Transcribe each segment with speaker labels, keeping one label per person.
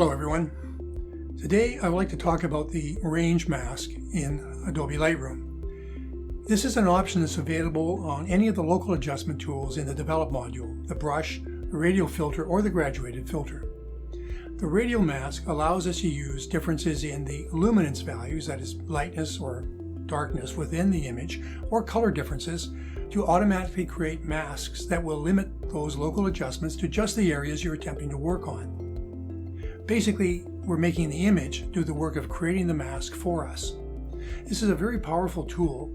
Speaker 1: Hello everyone. Today I would like to talk about the range mask in Adobe Lightroom. This is an option that's available on any of the local adjustment tools in the Develop module, the brush, the radial filter, or the graduated filter. The radial mask allows us to use differences in the luminance values, that is lightness or darkness within the image, or color differences to automatically create masks that will limit those local adjustments to just the areas you're attempting to work on. Basically, we're making the image do the work of creating the mask for us. This is a very powerful tool,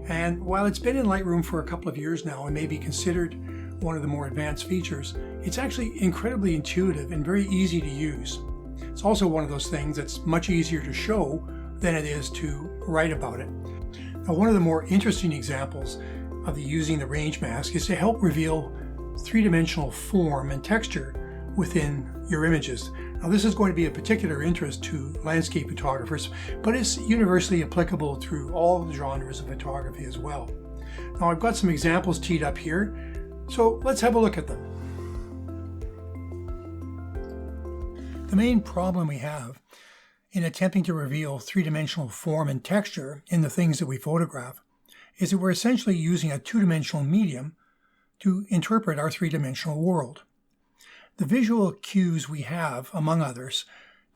Speaker 1: and while it's been in Lightroom for a couple of years now and may be considered one of the more advanced features, it's actually incredibly intuitive and very easy to use. It's also one of those things that's much easier to show than it is to write about it. Now, one of the more interesting examples of using the range mask is to help reveal three-dimensional form and texture within your images. Now, this is going to be of particular interest to landscape photographers, but it's universally applicable through all genres of photography as well. Now, I've got some examples teed up here, so let's have a look at them. The main problem we have in attempting to reveal three-dimensional form and texture in the things that we photograph is that we're essentially using a two-dimensional medium to interpret our three-dimensional world. The visual cues we have, among others,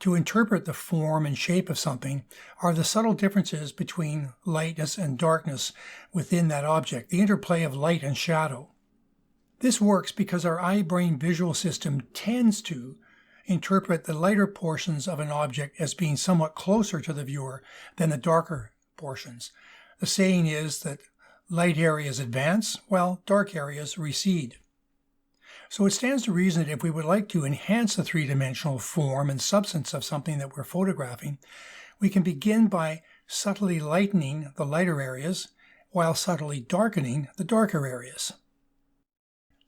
Speaker 1: to interpret the form and shape of something are the subtle differences between lightness and darkness within that object, the interplay of light and shadow. This works because our eye-brain visual system tends to interpret the lighter portions of an object as being somewhat closer to the viewer than the darker portions. The saying is that light areas advance while dark areas recede. So it stands to reason that if we would like to enhance the three-dimensional form and substance of something that we're photographing, we can begin by subtly lightening the lighter areas while subtly darkening the darker areas.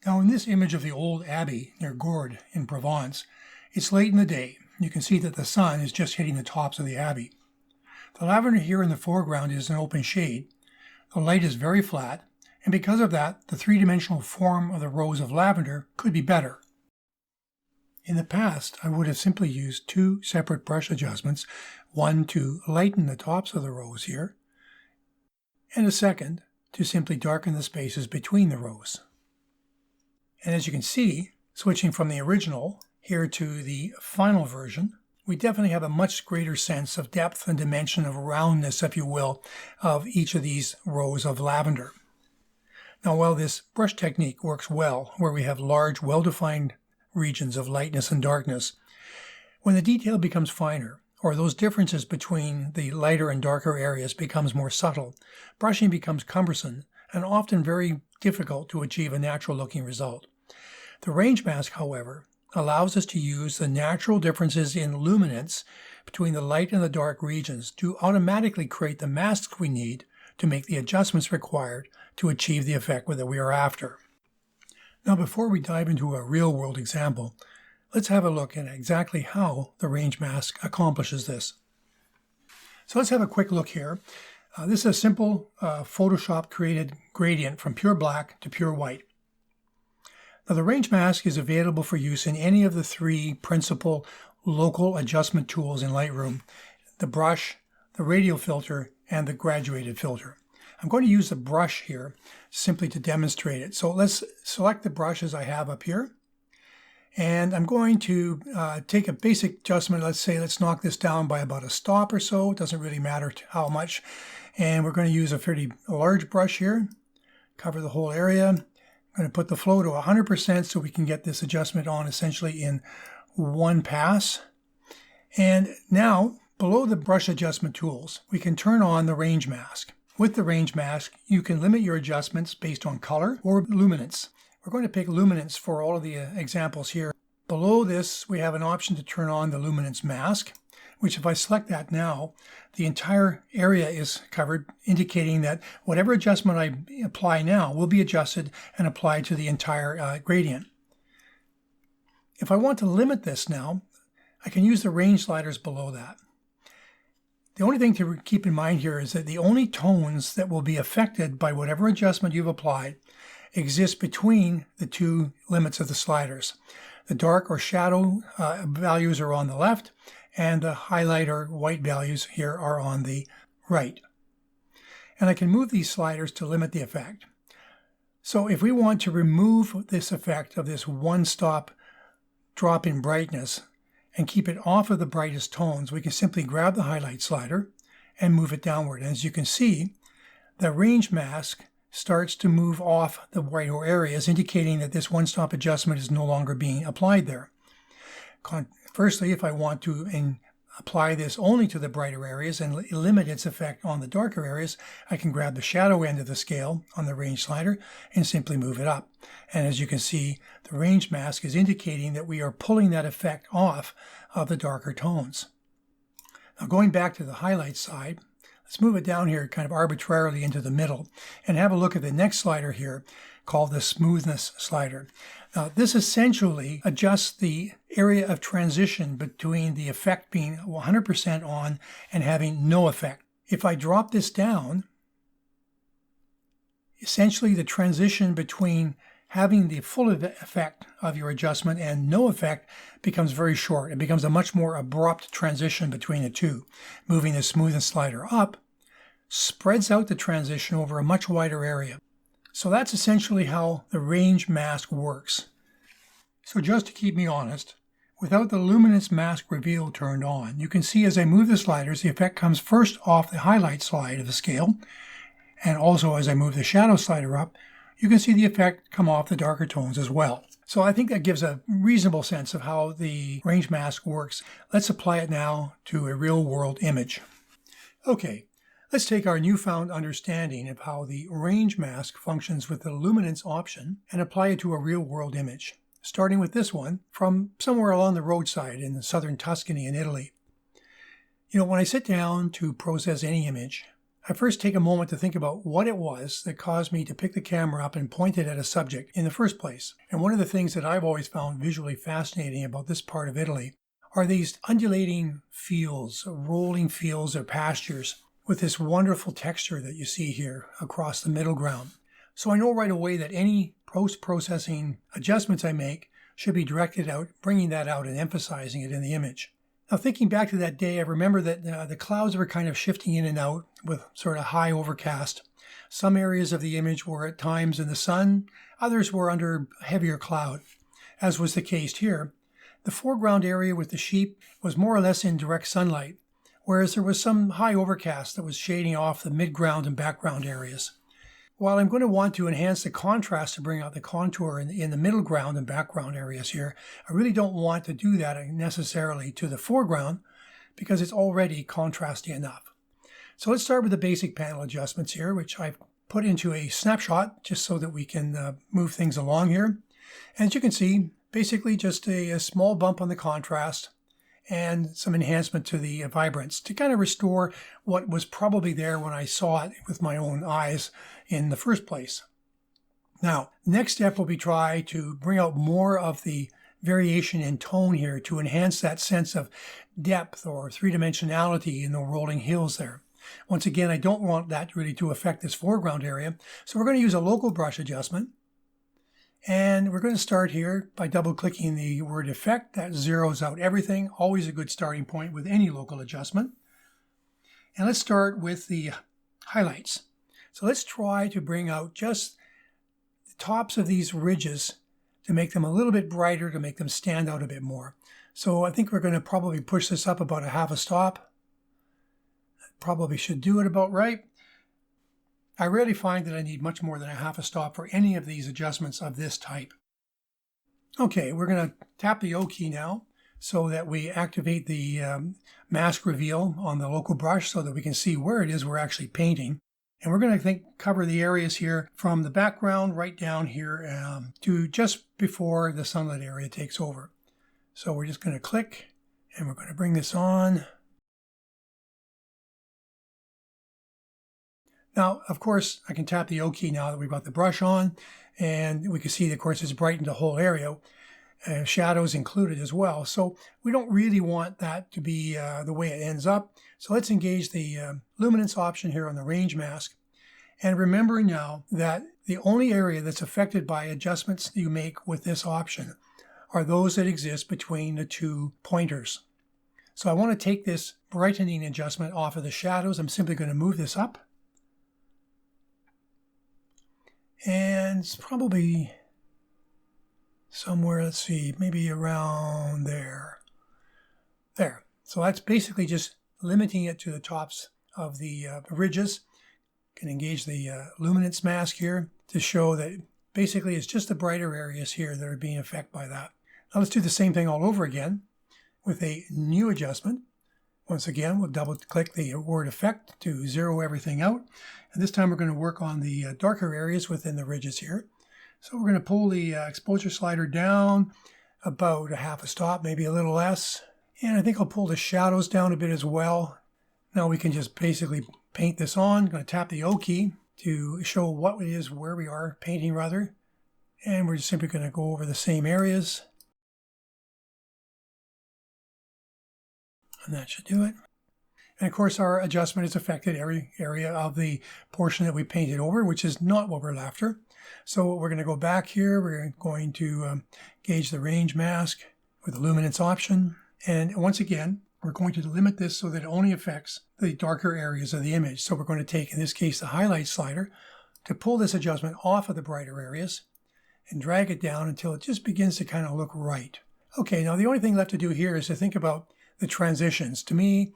Speaker 1: Now, in this image of the old abbey near Gourd in Provence, it's late in the day. You can see that the sun is just hitting the tops of the abbey. The lavender here in the foreground is an open shade. The light is very flat, and because of that, the three-dimensional form of the rows of lavender could be better. In the past, I would have simply used two separate brush adjustments, one to lighten the tops of the rows here, and a second to simply darken the spaces between the rows. And as you can see, switching from the original here to the final version, we definitely have a much greater sense of depth and dimension, of roundness, if you will, of each of these rows of lavender. Now, while this brush technique works well, where we have large, well-defined regions of lightness and darkness, when the detail becomes finer, or those differences between the lighter and darker areas becomes more subtle, brushing becomes cumbersome and often very difficult to achieve a natural-looking result. The range mask, however, allows us to use the natural differences in luminance between the light and the dark regions to automatically create the masks we need to make the adjustments required to achieve the effect that we are after. Now, before we dive into a real-world example, let's have a look at exactly how the range mask accomplishes this. So let's have a quick look here. This is a simple Photoshop-created gradient from pure black to pure white. Now, the range mask is available for use in any of the three principal local adjustment tools in Lightroom: the brush, the radial filter, and the graduated filter. I'm going to use the brush here simply to demonstrate it. So let's select the brush as I have up here. And I'm going to take a basic adjustment. Let's knock this down by about a stop or so. It doesn't really matter how much. And we're going to use a fairly large brush here, cover the whole area. I'm going to put the flow to 100% so we can get this adjustment on essentially in one pass. And now, below the brush adjustment tools, we can turn on the range mask. With the range mask, you can limit your adjustments based on color or luminance. We're going to pick luminance for all of the examples here. Below this, we have an option to turn on the luminance mask, which if I select that now, the entire area is covered, indicating that whatever adjustment I apply now will be adjusted and applied to the entire gradient. If I want to limit this now, I can use the range sliders below that. The only thing to keep in mind here is that the only tones that will be affected by whatever adjustment you've applied exist between the two limits of the sliders. The dark or shadow values are on the left, and the highlight or white values here are on the right. And I can move these sliders to limit the effect. So if we want to remove this effect of this one-stop drop in brightness and keep it off of the brightest tones, we can simply grab the highlight slider and move it downward. And as you can see, the range mask starts to move off the brighter areas, indicating that this one-stop adjustment is no longer being applied there. Firstly, if I want to apply this only to the brighter areas and limit its effect on the darker areas, I can grab the shadow end of the scale on the range slider and simply move it up. And as you can see, the range mask is indicating that we are pulling that effect off of the darker tones. Now going back to the highlight side, let's move it down here kind of arbitrarily into the middle and have a look at the next slider here called the smoothness slider. Now this essentially adjusts the area of transition between the effect being 100% on and having no effect. If I drop this down, essentially the transition between having the full effect of your adjustment and no effect becomes very short. It becomes a much more abrupt transition between the two. Moving the smoothness slider up spreads out the transition over a much wider area. So that's essentially how the range mask works. So just to keep me honest, without the luminance mask reveal turned on, you can see as I move the sliders, the effect comes first off the highlight slide of the scale, and also as I move the shadow slider up, you can see the effect come off the darker tones as well. So I think that gives a reasonable sense of how the range mask works. Let's apply it now to a real-world image. Okay, let's take our newfound understanding of how the range mask functions with the luminance option and apply it to a real-world image, starting with this one from somewhere along the roadside in southern Tuscany in Italy. You know, when I sit down to process any image, I first take a moment to think about what it was that caused me to pick the camera up and point it at a subject in the first place. And one of the things that I've always found visually fascinating about this part of Italy are these undulating fields, rolling fields or pastures with this wonderful texture that you see here across the middle ground. So I know right away that any post-processing adjustments I make should be directed out, bringing that out and emphasizing it in the image. Now, thinking back to that day, I remember that the clouds were kind of shifting in and out with sort of high overcast. Some areas of the image were at times in the sun, others were under heavier cloud, as was the case here. The foreground area with the sheep was more or less in direct sunlight, whereas there was some high overcast that was shading off the midground and background areas. While I'm going to want to enhance the contrast to bring out the contour in the middle ground and background areas here, I really don't want to do that necessarily to the foreground because it's already contrasty enough. So let's start with the basic panel adjustments here, which I've put into a snapshot just so that we can move things along here. And as you can see, basically just a small bump on the contrast and some enhancement to the vibrance to kind of restore what was probably there when I saw it with my own eyes in the first place. Now, next step will be try to bring out more of the variation in tone here to enhance that sense of depth or three-dimensionality in the rolling hills there. Once again, I don't want that really to affect this foreground area, so we're going to use a local brush adjustment. And we're going to start here by double-clicking the word effect. That zeroes out everything. Always a good starting point with any local adjustment. And let's start with the highlights. So let's try to bring out just the tops of these ridges to make them a little bit brighter, to make them stand out a bit more. So I think we're going to probably push this up about a half a stop. Probably should do it about right. I rarely find that I need much more than a half a stop for any of these adjustments of this type. Okay, we're going to tap the O key now so that we activate the mask reveal on the local brush so that we can see where it is we're actually painting. And we're going to cover the areas here from the background right down here to just before the sunlit area takes over. So we're just going to click and we're going to bring this on. Now, of course, I can tap the O key now that we've got the brush on, and we can see, of course, it's brightened the whole area, shadows included as well. So we don't really want that to be the way it ends up. So let's engage the luminance option here on the range mask. And remembering now that the only area that's affected by adjustments you make with this option are those that exist between the two pointers. So I want to take this brightening adjustment off of the shadows. I'm simply going to move this up. And it's probably somewhere, let's see, maybe around there. There. So that's basically just limiting it to the tops of the ridges. Can engage the luminance mask here to show that basically it's just the brighter areas here that are being affected by that. Now let's do the same thing all over again with a new adjustment. Once again, we'll double click the word effect to zero everything out. And this time we're going to work on the darker areas within the ridges here. So we're going to pull the exposure slider down about a half a stop, maybe a little less. And I think I'll pull the shadows down a bit as well. Now we can just basically paint this on. I'm going to tap the O key to show what it is, where we are painting rather. And we're just simply going to go over the same areas. And that should do it. And of course our adjustment has affected every area of the portion that we painted over, which is not what we're after. So we're going to go back here. We're going to gauge the range mask with the luminance option. And once again, we're going to limit this so that it only affects the darker areas of the image. So we're going to take, in this case, the highlight slider to pull this adjustment off of the brighter areas and drag it down until it just begins to kind of look right. Okay, now the only thing left to do here is to think about the transitions. To me,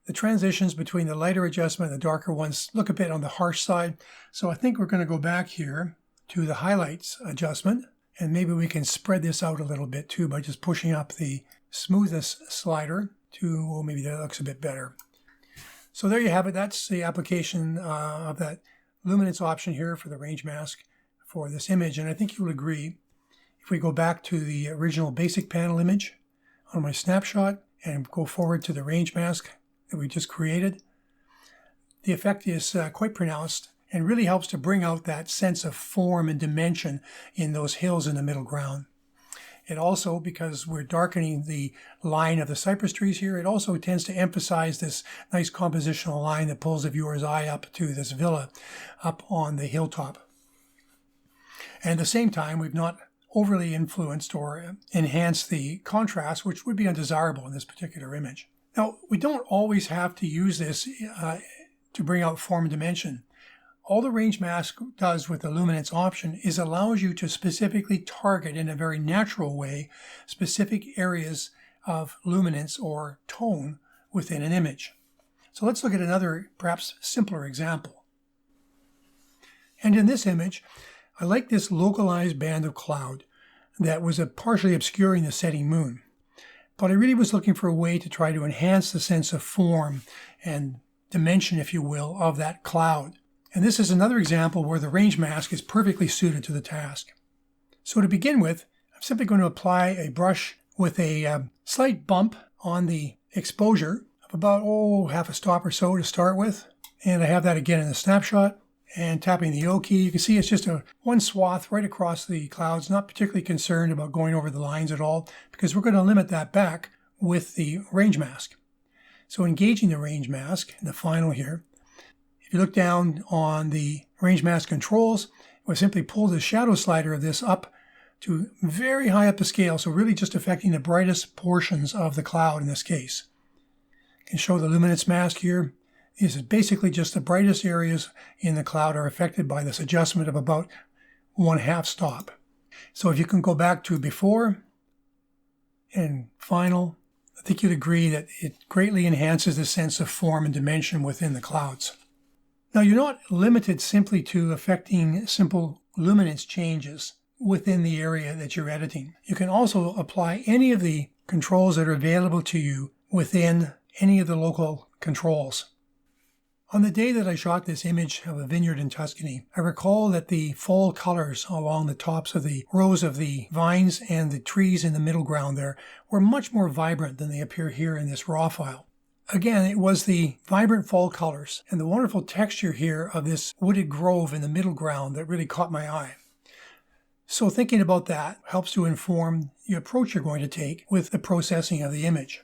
Speaker 1: the transitions between the lighter adjustment and the darker ones look a bit on the harsh side. So I think we're going to go back here to the highlights adjustment, and maybe we can spread this out a little bit too by just pushing up the smoothness slider to, well, maybe that looks a bit better. So there you have it. That's the application of that luminance option here for the range mask for this image. And I think you'll agree, if we go back to the original basic panel image on my snapshot and go forward to the range mask that we just created, the effect is quite pronounced and really helps to bring out that sense of form and dimension in those hills in the middle ground. It also, because we're darkening the line of the cypress trees here, it also tends to emphasize this nice compositional line that pulls the viewer's eye up to this villa up on the hilltop. And at the same time, we've not overly influenced or enhanced the contrast, which would be undesirable in this particular image. Now, we don't always have to use this to bring out form and dimension. All the range mask does with the luminance option is allows you to specifically target in a very natural way specific areas of luminance or tone within an image. So let's look at another perhaps simpler example. And in this image, I like this localized band of cloud that was partially obscuring the setting moon. But I really was looking for a way to try to enhance the sense of form and dimension, if you will, of that cloud. And this is another example where the range mask is perfectly suited to the task. So to begin with, I'm simply going to apply a brush with a slight bump on the exposure of about, half a stop or so to start with. And I have that again in the snapshot. And tapping the O key, you can see it's just one swath right across the clouds, not particularly concerned about going over the lines at all, because we're going to limit that back with the range mask. So engaging the range mask in the final here, if you look down on the range mask controls, we'll simply pull the shadow slider of this up to very high up the scale, so really just affecting the brightest portions of the cloud in this case. You can show the luminance mask here. This is basically just the brightest areas in the cloud are affected by this adjustment of about 1/2 stop. So if you can go back to before and final, I think you'd agree that it greatly enhances the sense of form and dimension within the clouds. Now, you're not limited simply to affecting simple luminance changes within the area that you're editing. You can also apply any of the controls that are available to you within any of the local controls. On the day that I shot this image of a vineyard in Tuscany, I recall that the fall colors along the tops of the rows of the vines and the trees in the middle ground there were much more vibrant than they appear here in this raw file. Again, it was the vibrant fall colors and the wonderful texture here of this wooded grove in the middle ground that really caught my eye. So thinking about that helps to inform the approach you're going to take with the processing of the image.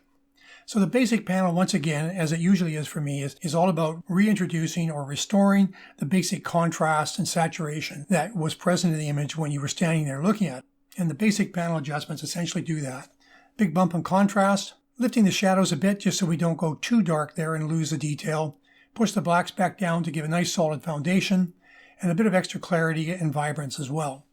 Speaker 1: So the basic panel, once again, as it usually is for me, is all about reintroducing or restoring the basic contrast and saturation that was present in the image when you were standing there looking at it. And the basic panel adjustments essentially do that. Big bump in contrast, lifting the shadows a bit just so we don't go too dark there and lose the detail. Push the blacks back down to give a nice solid foundation and a bit of extra clarity and vibrance as well.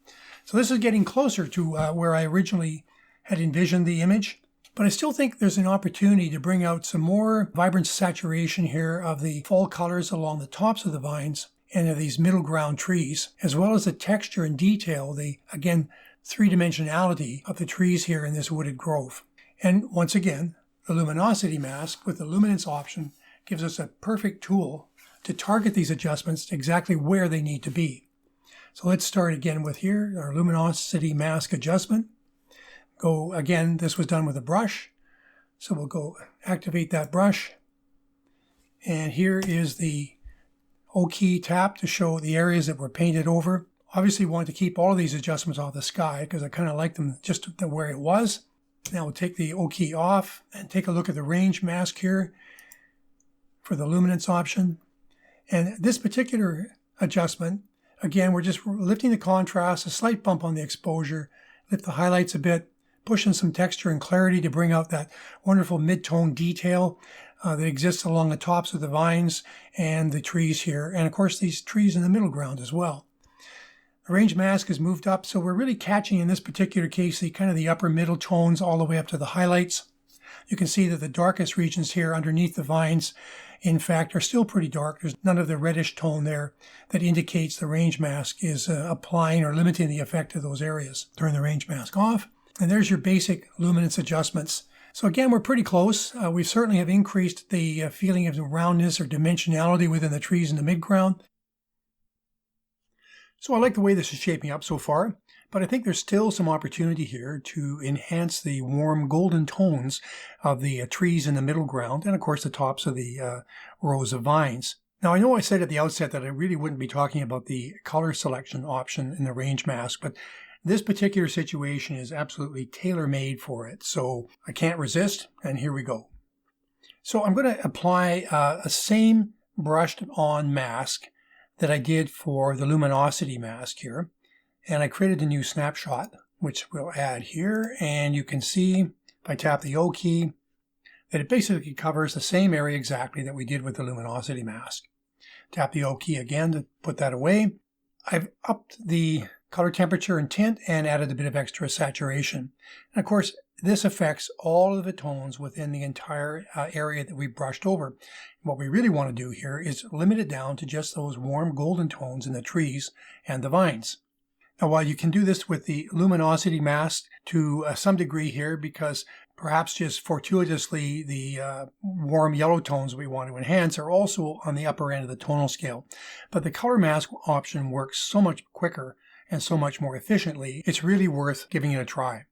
Speaker 1: So this is getting closer to where I originally had envisioned the image, but I still think there's an opportunity to bring out some more vibrant saturation here of the fall colors along the tops of the vines and of these middle ground trees, as well as the texture and detail, the, again, three-dimensionality of the trees here in this wooded grove. And once again, the luminosity mask with the luminance option gives us a perfect tool to target these adjustments exactly where they need to be. So let's start again with here, our luminosity mask adjustment. Go again, this was done with a brush. So we'll go activate that brush. And here is the O key tap to show the areas that were painted over. Obviously we want to keep all of these adjustments off the sky because I kind of like them just where it was. Now we'll take the O key off and take a look at the range mask here for the luminance option. And this particular adjustment, again, we're just lifting the contrast, a slight bump on the exposure, lift the highlights a bit, pushing some texture and clarity to bring out that wonderful mid-tone detail that exists along the tops of the vines and the trees here. And of course, these trees in the middle ground as well. The range mask is moved up, so we're really catching in this particular case the kind of the upper middle tones all the way up to the highlights. You can see that the darkest regions here underneath the vines, in fact, are still pretty dark. There's none of the reddish tone there that indicates the range mask is applying or limiting the effect of those areas. Turn the range mask off, and there's your basic luminance adjustments. So again, we're pretty close. We certainly have increased the feeling of roundness or dimensionality within the trees in the midground. So I like the way this is shaping up so far, but I think there's still some opportunity here to enhance the warm golden tones of the trees in the middle ground and of course the tops of the rows of vines. Now I know I said at the outset that I really wouldn't be talking about the color selection option in the range mask, but this particular situation is absolutely tailor-made for it, so I can't resist, and here we go. So I'm going to apply a same brushed on mask that I did for the luminosity mask here. And I created a new snapshot, which we'll add here. And you can see, if I tap the O key, that it basically covers the same area exactly that we did with the luminosity mask. Tap the O key again to put that away. I've upped the color temperature and tint and added a bit of extra saturation. And of course, this affects all of the tones within the entire area that we brushed over. What we really want to do here is limit it down to just those warm golden tones in the trees and the vines. Now, while you can do this with the luminosity mask to some degree here, because perhaps just fortuitously the warm yellow tones we want to enhance are also on the upper end of the tonal scale. But the color mask option works so much quicker and so much more efficiently, it's really worth giving it a try.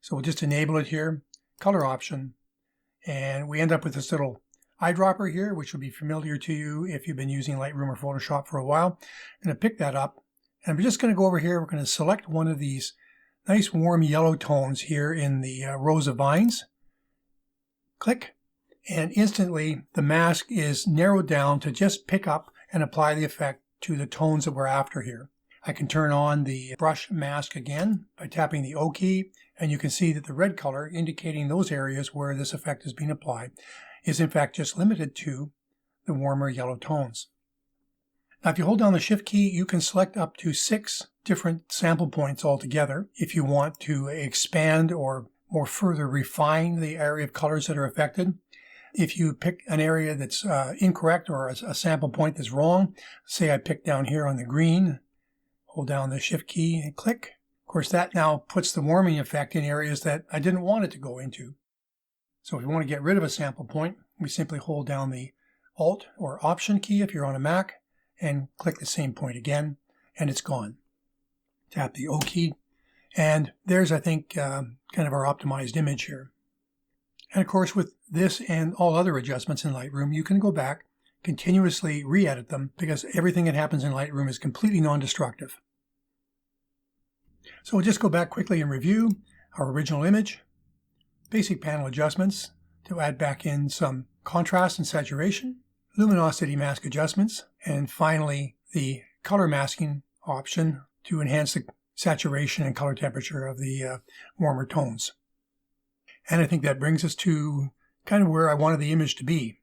Speaker 1: So we'll just enable it here, color option, and we end up with this little eyedropper here, which will be familiar to you if you've been using Lightroom or Photoshop for a while. I'm going to pick that up, and we're just going to go over here. We're going to select one of these nice warm yellow tones here in the rows of vines. Click, and instantly the mask is narrowed down to just pick up and apply the effect to the tones that we're after here. I can turn on the brush mask again by tapping the O key, and you can see that the red color indicating those areas where this effect is being applied is in fact just limited to the warmer yellow tones. Now if you hold down the Shift key, you can select up to 6 different sample points altogether if you want to expand or more further refine the area of colors that are affected. If you pick an area that's incorrect or a sample point that's wrong, say I pick down here on the green, hold down the Shift key and click. Of course, that now puts the warming effect in areas that I didn't want it to go into. So if you want to get rid of a sample point, we simply hold down the Alt or Option key if you're on a Mac and click the same point again, and it's gone. Tap the O key, and there's, I think, kind of our optimized image here. And of course, with this and all other adjustments in Lightroom, you can go back, continuously re-edit them, because everything that happens in Lightroom is completely non-destructive. So we'll just go back quickly and review our original image, basic panel adjustments to add back in some contrast and saturation, luminosity mask adjustments, and finally the color masking option to enhance the saturation and color temperature of the warmer tones. And I think that brings us to kind of where I wanted the image to be.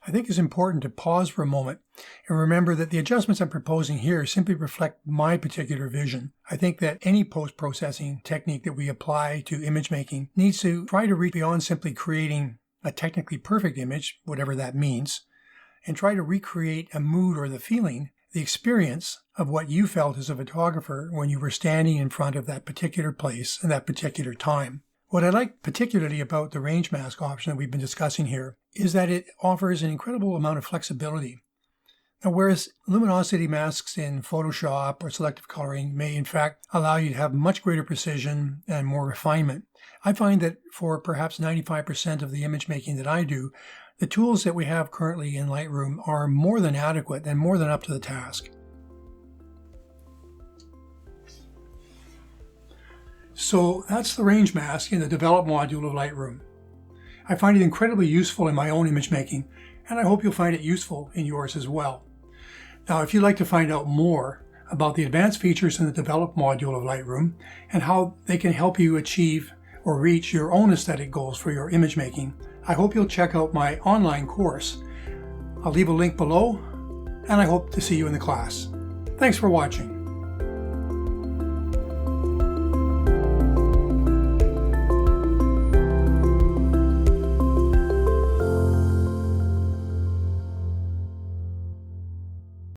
Speaker 1: I think it's important to pause for a moment and remember that the adjustments I'm proposing here simply reflect my particular vision. I think that any post-processing technique that we apply to image making needs to try to reach beyond simply creating a technically perfect image, whatever that means, and try to recreate a mood or the feeling, the experience of what you felt as a photographer when you were standing in front of that particular place and that particular time. What I like particularly about the range mask option that we've been discussing here is that it offers an incredible amount of flexibility. Now, whereas luminosity masks in Photoshop or selective coloring may in fact allow you to have much greater precision and more refinement, I find that for perhaps 95% of the image making that I do, the tools that we have currently in Lightroom are more than adequate and more than up to the task. So that's the range mask in the Develop module of Lightroom. I find it incredibly useful in my own image making, and I hope you'll find it useful in yours as well. Now, if you'd like to find out more about the advanced features in the Develop module of Lightroom and how they can help you achieve or reach your own aesthetic goals for your image making, I hope you'll check out my online course. I'll leave a link below, and I hope to see you in the class. Thanks for watching.